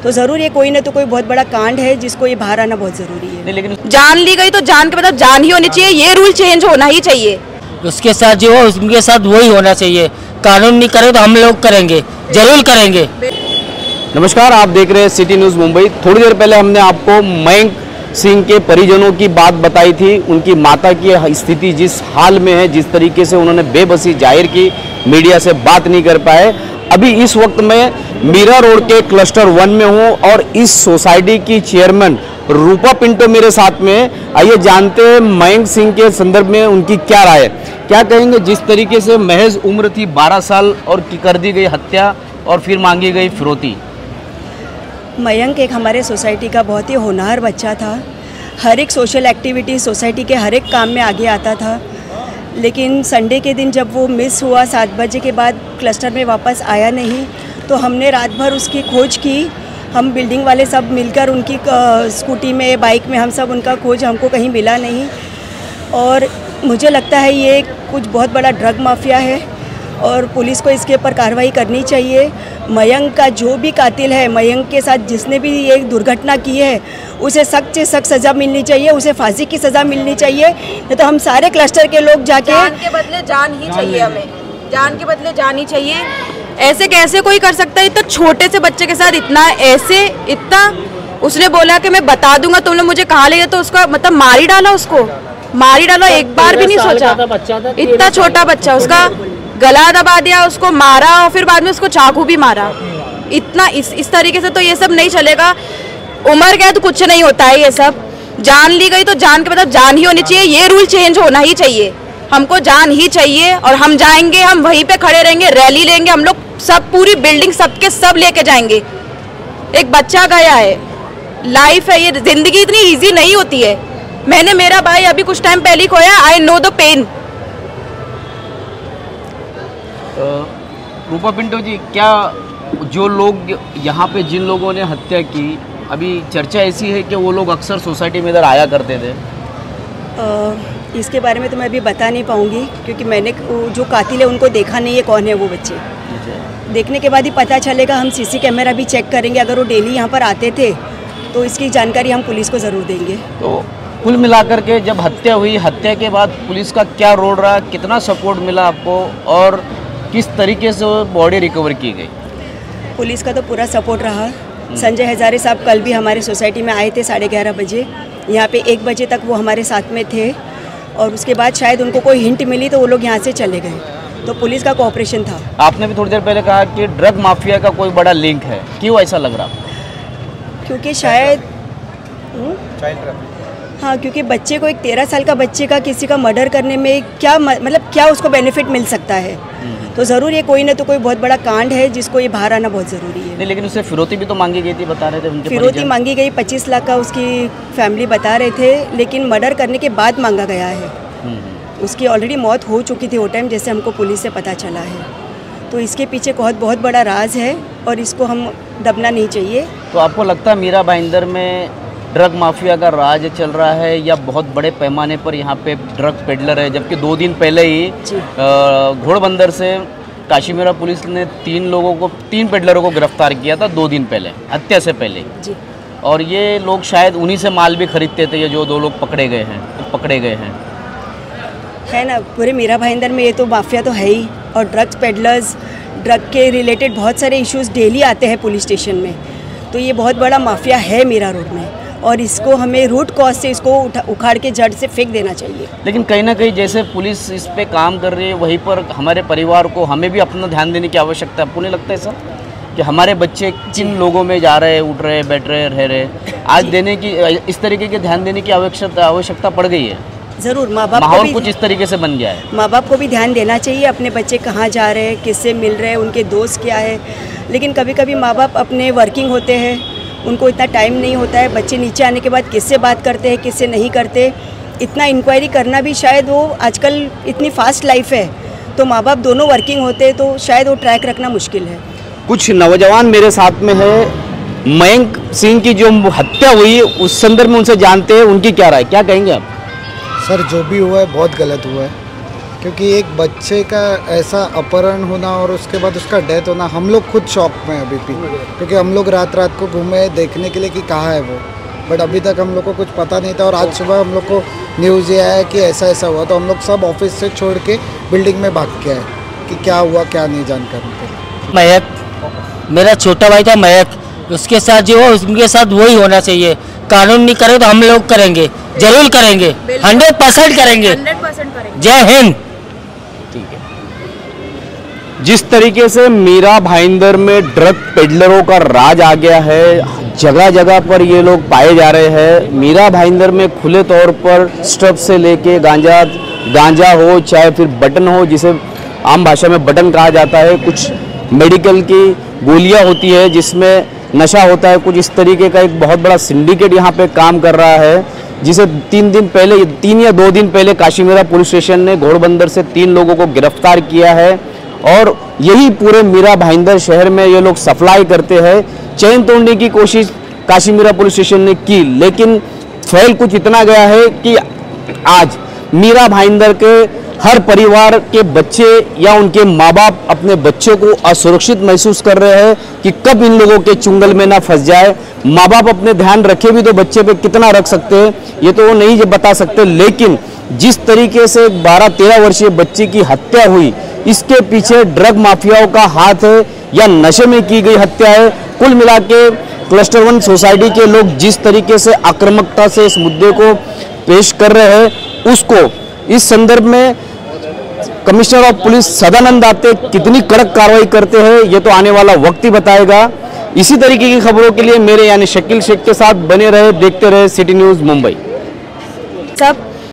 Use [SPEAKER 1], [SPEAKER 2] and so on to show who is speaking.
[SPEAKER 1] तो ज़रूर ये कोई ना तो कोई बहुत बड़ा कांड है जिसको ये बाहर आना बहुत ज़रूरी है।
[SPEAKER 2] नहीं, लेकिन
[SPEAKER 3] जान ली गई तो जान के मतलब जान ही होनी चाहिए, ये रूल चेंज होना ही चाहिए।
[SPEAKER 4] उसके साथ जो हो उनके साथ वही होना चाहिए। कानून नहीं करे तो हम लोग करेंगे, जरूर करेंगे।
[SPEAKER 2] नमस्कार, आप देख रहे हैं सिटी न्यूज़ मुंबई। थोड़ी देर पहले हमने आपको मयंक सिंह के परिजनों की बात बताई थी। उनकी माता की स्थिति जिस हाल में है, जिस तरीके से उन्होंने बेबसी जाहिर की, मीडिया से बात नहीं कर पाए। अभी इस वक्त मैं मीरा रोड के क्लस्टर 1 में हूँ और इस सोसाइटी की चेयरमैन रूपा पिंटो मेरे साथ में है। आइए जानते हैं मयंक सिंह के संदर्भ में उनकी क्या राय है, क्या कहेंगे। जिस तरीके से महज उम्र थी 12 साल और कर दी गई हत्या और फिर मांगी गई फिरौती।
[SPEAKER 1] मयंक एक हमारे सोसाइटी का बहुत ही होनहार बच्चा था। हर एक सोशल एक्टिविटी सोसाइटी के हर एक काम में आगे आता था। लेकिन संडे के दिन जब वो मिस हुआ 7 बजे के बाद क्लस्टर में वापस आया नहीं, तो हमने रात भर उसकी खोज की। हम बिल्डिंग वाले सब मिलकर उनकी स्कूटी में, बाइक में हम सब उनका खोज, हमको कहीं मिला नहीं। और मुझे लगता है ये कुछ बहुत बड़ा ड्रग माफिया है और पुलिस को इसके ऊपर कार्रवाई करनी चाहिए। मयंक का जो भी कातिल है, मयंक के साथ जिसने भी ये दुर्घटना की है, उसे सख्त से सख्त सज़ा मिलनी चाहिए, उसे फांसी की सज़ा मिलनी चाहिए। नहीं तो हम सारे क्लस्टर के लोग जाके
[SPEAKER 3] जान के बदले जान ही चाहिए, हमें जान के बदले जान ही चाहिए। ऐसे कैसे कोई कर सकता है इतना छोटे से बच्चे के साथ इतना उसने बोला कि मैं बता दूंगा, तुमने मुझे कहा ले, तो उसका मतलब मार ही डाला, उसको मार ही डाला। एक बार भी नहीं सोचा, इतना छोटा बच्चा, उसका गला दबा दिया, उसको मारा और फिर बाद में उसको चाकू भी मारा। इतना इस तरीके से तो ये सब नहीं चलेगा। उम्र क्या तो कुछ नहीं होता है, ये सब जान ली गई तो जान के मतलब जान ही होनी चाहिए, ये रूल चेंज होना ही चाहिए। हमको जान ही चाहिए और हम जाएंगे, हम वहीं पे खड़े रहेंगे, रैली लेंगे, हम लोग सब पूरी बिल्डिंग सबके सब लेके जाएंगे। एक बच्चा गया है, लाइफ है, ये जिंदगी इतनी इजी नहीं होती है। मैंने मेरा भाई अभी कुछ टाइम पहले ही खोया, I know the pain.
[SPEAKER 2] Rupa Pinto ji, क्या जो लोग यहाँ पे जिन लोगों ने हत्या की, अभी चर्चा ऐसी है कि वो लोग अक्सर सोसाइटी में इधर आया करते थे?
[SPEAKER 1] इसके बारे में तो मैं अभी बता नहीं पाऊँगी क्योंकि मैंने जो कातिल है उनको देखा नहीं है, कौन है वो बच्चे। देखने के बाद ही पता चलेगा। हम सीसी कैमरा भी चेक करेंगे, अगर वो डेली यहाँ पर आते थे तो इसकी जानकारी हम पुलिस को ज़रूर देंगे।
[SPEAKER 2] तो कुल मिलाकर के जब हत्या हुई, हत्या के बाद पुलिस का क्या रोल रहा, कितना सपोर्ट मिला आपको और किस तरीके से बॉडी रिकवर की गई?
[SPEAKER 1] पुलिस का तो पूरा सपोर्ट रहा। संजय हजारे साहब कल भी हमारे सोसाइटी में आए थे 11:30 बजे, यहाँ पे 1 बजे तक वो हमारे साथ में थे और उसके बाद शायद उनको कोई हिंट मिली तो वो लोग यहाँ से चले गए। तो पुलिस का कोऑपरेशन था।
[SPEAKER 2] आपने भी थोड़ी देर पहले कहा कि ड्रग माफिया का कोई बड़ा लिंक है, क्यों ऐसा लग रहा?
[SPEAKER 1] क्योंकि शायद हाँ, क्योंकि बच्चे को, एक 13 साल का बच्चे का किसी का मर्डर करने में क्या मतलब क्या उसको बेनिफिट मिल सकता है। तो ज़रूर ये कोई ना तो कोई बहुत बड़ा कांड है जिसको ये बाहर आना बहुत ज़रूरी है।
[SPEAKER 2] नहीं, लेकिन उससे फिरौती भी तो मांगी गई थी, बता रहे थे उनके
[SPEAKER 1] फिरौती मांगी गई 25 लाख का, उसकी फैमिली बता रहे थे, लेकिन मर्डर करने के बाद मांगा गया है। उसकी ऑलरेडी मौत हो चुकी थी वो टाइम, जैसे हमको पुलिस से पता चला है। तो इसके पीछे बहुत बड़ा राज है और इसको हम दबना नहीं चाहिए।
[SPEAKER 2] तो आपको लगता है मीरा भाईंदर में ड्रग माफिया का राज चल रहा है या बहुत बड़े पैमाने पर यहाँ पे ड्रग पेडलर है? जबकि 2 दिन पहले ही घोड़बंदर से काशीमीरा पुलिस ने 3 पेडलरों को गिरफ्तार किया था 2 दिन पहले, हत्या से पहले जी। और ये लोग शायद उन्हीं से माल भी खरीदते थे, ये जो 2 लोग पकड़े गए हैं।
[SPEAKER 1] है ना, पूरे मीरा भाईंदर में ये तो माफिया तो है ही। और ड्रग्स पेडलर्स, ड्रग के रिलेटेड बहुत सारे इश्यूज डेली आते हैं पुलिस स्टेशन में। तो ये बहुत बड़ा माफिया है मीरा रोड में और इसको हमें रूट कॉज से इसको उखाड़ के जड़ से फेंक देना चाहिए।
[SPEAKER 2] लेकिन कहीं ना कहीं जैसे पुलिस इस पे काम कर रही है, वहीं पर हमारे परिवार को, हमें भी अपना ध्यान देने की आवश्यकता है। आपको नहीं लगता है सर कि हमारे बच्चे किन लोगों में जा रहे हैं, उठ रहे, बैठ रहे, रह रहे, आज देने की, इस तरीके के ध्यान देने की आवश्यकता पड़ गई है?
[SPEAKER 1] ज़रूर। माँ बाप
[SPEAKER 2] माहौल कुछ इस तरीके से बन गया है।
[SPEAKER 1] माँ बाप को भी ध्यान देना चाहिए, अपने बच्चे कहाँ जा रहे हैं, किससे मिल रहे हैं, उनके दोस्त क्या है। लेकिन कभी कभी माँ बाप अपने वर्किंग होते हैं, उनको इतना टाइम नहीं होता है। बच्चे नीचे आने के बाद किससे बात करते हैं, किससे नहीं करते, इतना इंक्वायरी करना भी शायद वो, आजकल इतनी फास्ट लाइफ है तो माँ बाप दोनों वर्किंग होते हैं तो शायद वो ट्रैक रखना मुश्किल है।
[SPEAKER 2] कुछ नौजवान मेरे साथ में है, मयंक सिंह की जो हत्या हुई उस संदर्भ में उनसे जानते हैं, उनकी क्या राय, क्या कहेंगे आप?
[SPEAKER 5] सर, जो भी हुआ है बहुत गलत हुआ है क्योंकि एक बच्चे का ऐसा अपहरण होना और उसके बाद उसका डेथ होना, हम लोग खुद शॉक में हैं अभी भी, क्योंकि हम लोग रात रात को घूमे देखने के लिए कि कहाँ है वो, बट अभी तक हम लोग को कुछ पता नहीं था। और आज सुबह हम लोग को न्यूज़ ये आया कि ऐसा ऐसा हुआ, तो हम लोग सब ऑफिस से छोड़ के बिल्डिंग में भाग के आए कि क्या हुआ क्या नहीं जानकारी के।
[SPEAKER 4] महक, मेरा छोटा भाई था महक, उसके साथ जो हो उनके साथ वही होना चाहिए। कानून नहीं करे तो हम लोग करेंगे, जरूर करेंगे, 100% करेंगे।
[SPEAKER 3] 100% करेंगे।
[SPEAKER 4] जय हिंद।
[SPEAKER 2] ठीक है। जिस तरीके से मीरा भाईंदर में ड्रग पेडलरों का राज आ गया है, जगह जगह पर ये लोग पाए जा रहे हैं। मीरा भाईंदर में खुले तौर पर स्टफ से लेके गांजा हो, चाहे फिर बटन हो, जिसे आम भाषा में बटन कहा जाता है, कुछ मेडिकल की गोलियां होती है जिसमें नशा होता है, कुछ इस तरीके का एक बहुत बड़ा सिंडिकेट यहाँ पे काम कर रहा है, जिसे 3 या 2 दिन पहले काशीमीरा पुलिस स्टेशन ने घोड़बंदर से 3 लोगों को गिरफ्तार किया है। और यही पूरे मीरा भाईंदर शहर में ये लोग सप्लाई करते हैं। चेन तोड़ने की कोशिश काशीमीरा पुलिस स्टेशन ने की, लेकिन फैल कुछ इतना गया है कि आज मीरा भाईंदर के हर परिवार के बच्चे या उनके माँ बाप अपने बच्चों को असुरक्षित महसूस कर रहे हैं कि कब इन लोगों के चुंगल में ना फंस जाए। माँ बाप अपने ध्यान रखे भी तो बच्चे पे कितना रख सकते हैं ये तो वो नहीं बता सकते, लेकिन जिस तरीके से 12-13 वर्षीय बच्ची की हत्या हुई, इसके पीछे ड्रग माफियाओं का हाथ है या नशे में की गई हत्या है। कुल मिला के क्लस्टर 1 सोसाइटी के लोग जिस तरीके से आक्रामकता से इस मुद्दे को पेश कर रहे हैं, उसको इस संदर्भ में कमिश्नर ऑफ पुलिस सदानंद दाते कितनी कड़क कार्रवाई करते हैं ये तो आने वाला वक्त ही बताएगा। इसी तरीके की खबरों के लिए मेरे यानी शकील शेख के साथ बने रहे, देखते रहे सिटी न्यूज़ मुंबई।
[SPEAKER 3] सब